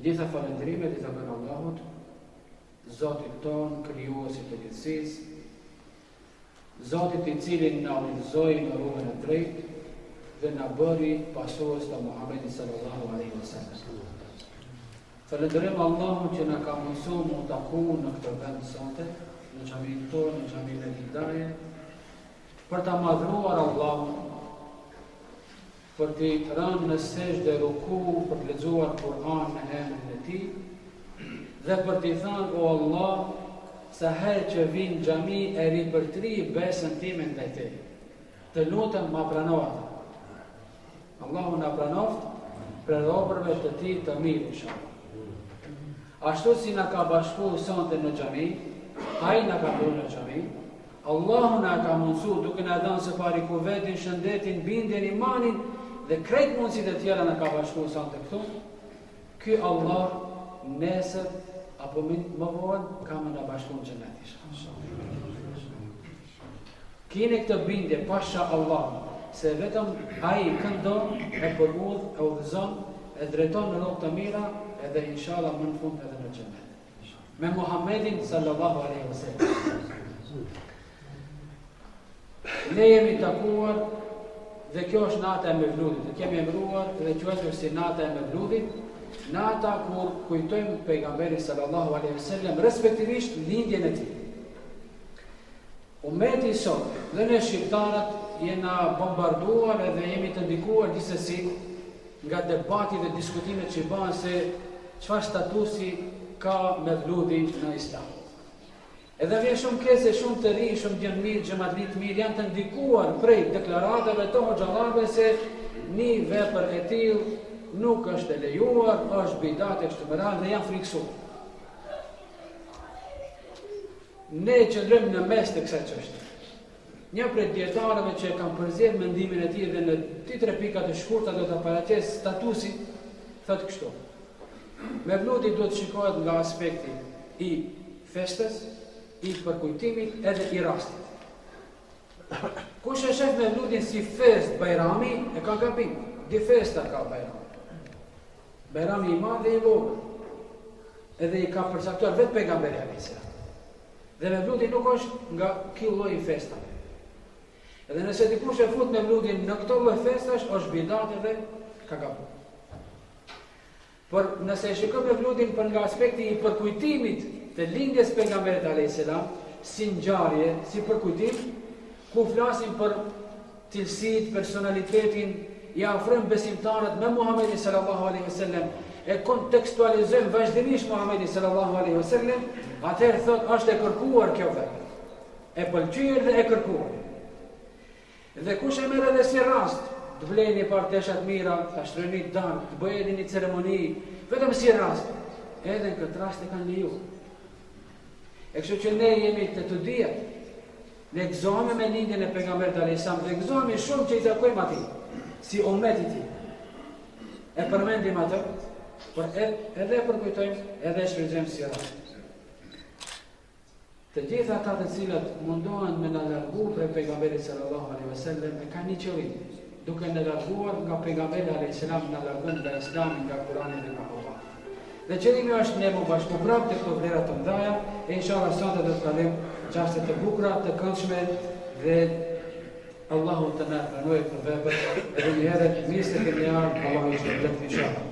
Të gjitha falënderimet i takojnë Allahut, Zotit ton, krijuesit të gjithësisë, Zotit i cili na udhëzoi në rrugën e drejtë dhe na bëri pasues të Muhamedit sallallahu alaihi wasallam. Falënderojmë Allahun që na ka mësuar mu taku në këtë vend sonte, në xhamin tonë, në xhamin e Hidaje, për ta madhruar Allahun, për të rënë në sejdë ruku, për të lexuar Kur'an në emrin e Tij dhe për të thënë o Allah, sa herë që vinë në xhami e ripërtri besën time ndaj Teje. Të lutem ma pranohet. Allahu na pranoft për robërve të Tij të mirë inshallah. Ashtu si na ka bashkuar sonte në xhami, ai na ka bërë në xhami. Allahu na ka mundsuar duke na dhënë së pari kuvetin, shëndetin, bindjen, imanin dhe krejt mundësitë e tjera na ka bashkuar sonte këtu. Ky Allah nesër apo më vonë ka më na bashkuar në xhenet. Kini këtë bindje pasha Allah, se vetëm ai këndon e përmudh, e udhëzon, e drejton në rrugë të mira, edhe inshallah më në fund edhe në xhenet. Me Muhammedin sallallahu alaihi wasallam. Ne jemi takuar dhe kjo është nata e Mevludit. Ne kemi emëruar dhe quajtur si nata e Mevludit, nata kur kujtojmë pejgamberin sallallahu alaihi wasallam, respektivisht lindjen e tij. Ummeti sot dhe ne shqiptarët jena bombarduar edhe jemi të ndikuar gjithsesi nga debati dhe diskutimet që bëhen se çfarë statusi ka Mevludi në Islam. Edhe vjen shumë kese, shumë të rinj, shumë djemë mirë, xhamatlit mirë, janë të ndikuar prej deklaratave të hoxhallarëve se një vepër e tillë nuk është e lejuar, është bidat e kështu me radhë dhe janë friksuar. Ne qëndrojmë në mes të kësaj çështje. Një prej dietarëve që kanë përzierë mendimin e tij dhe në 2-3 pika të shkurta do ta paraqes statusin, thotë kështu. Mevludi duhet shikohet nga aspekti i festës, i përkujtimit edhe i rastit. Kush e shef Mevludin si fest Bajrami e ka gabim. Di festa ka Bajrami. Bajrami i madh dhe i vogël. Edhe i ka përcaktuar vetë pejgamberi alayhis salam. Dhe Mevludi nuk është nga ky lloj festave. Edhe nëse dikush e fut Mevludin në këto lloj festash, është bidat edhe ka gabuar. Por nëse e shikojmë Mevludin për nga aspekti i përkujtimit të lindjes pejgamberit alayhis salam, si ngjarje, si përkujtim, ku flasim për cilësitë, personalitetin, i afrojmë besimtarët me Muhamedit sallallahu alaihi wasallam, e kontekstualizojmë vazhdimisht Muhamedit sallallahu alaihi wasallam, atëherë thotë është e kërkuar kjo vepër. E pëlqyer dhe e kërkuar. Dhe kush e merr edhe si rast, të bleni parteshat mira, ta shtrojni darkë, të bëjeni një ceremoni, vetëm si rast, edhe në këtë rast e kanë lejuar. E kështu që ne jemi të dijet, ne gëzohemi me lindjen e pejgamberit alayhis salam, dhe gëzohemi shumë që i takojmë atij, si ummet i tij. E përmendim atë, por edhe e përkujtojmë, edhe e shfrytëzojmë si rast. Të gjitha ata të cilët mundohen me na largu prej pejgamberit sallallahu alaihi wasallam e kanë një qëllim, duke na larguar nga pejgamberi alayhis salam, na largon nga Islami, nga Kurani dhe nga Koha. Dhe qëllimi është ne mu bashku prapë të këto vlera të mdaja, e inshallah sonte do të kalojmë çaste të bukura, të këndshme dhe Allahu të na pranojë këtë vepër, edhe një herë mirë se kemi ardhur, Allahu ju shpërblet inshallah.